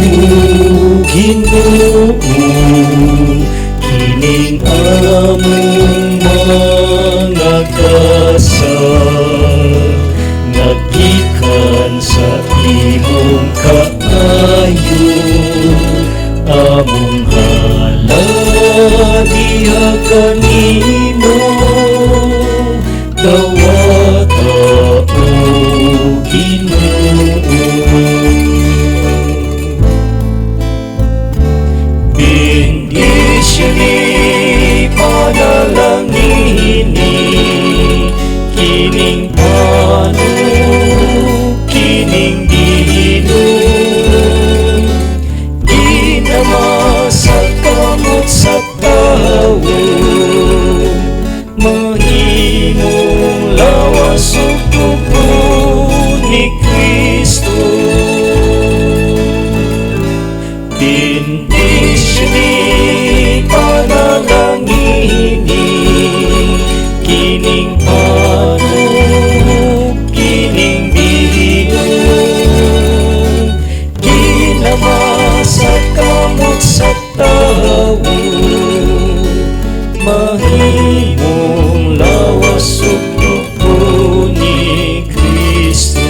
O Ginoo, kining among mga kasal nagikan sa imong kaayo, among haladiha kanimo dawata o Ginoo. Bendisyon panalangin kining kining Ginoo, ginama sa kamot sa tawo, mahimong lawas ug dugo ni Kristo. Bendisyon panalangin kining kining Ginoo, ginama sa kamot sa tawo, mahimong lawas ug dugo ni Kristo.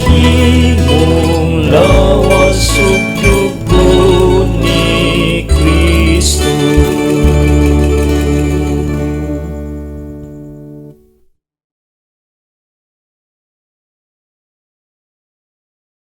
Mahimong lawas ug dugo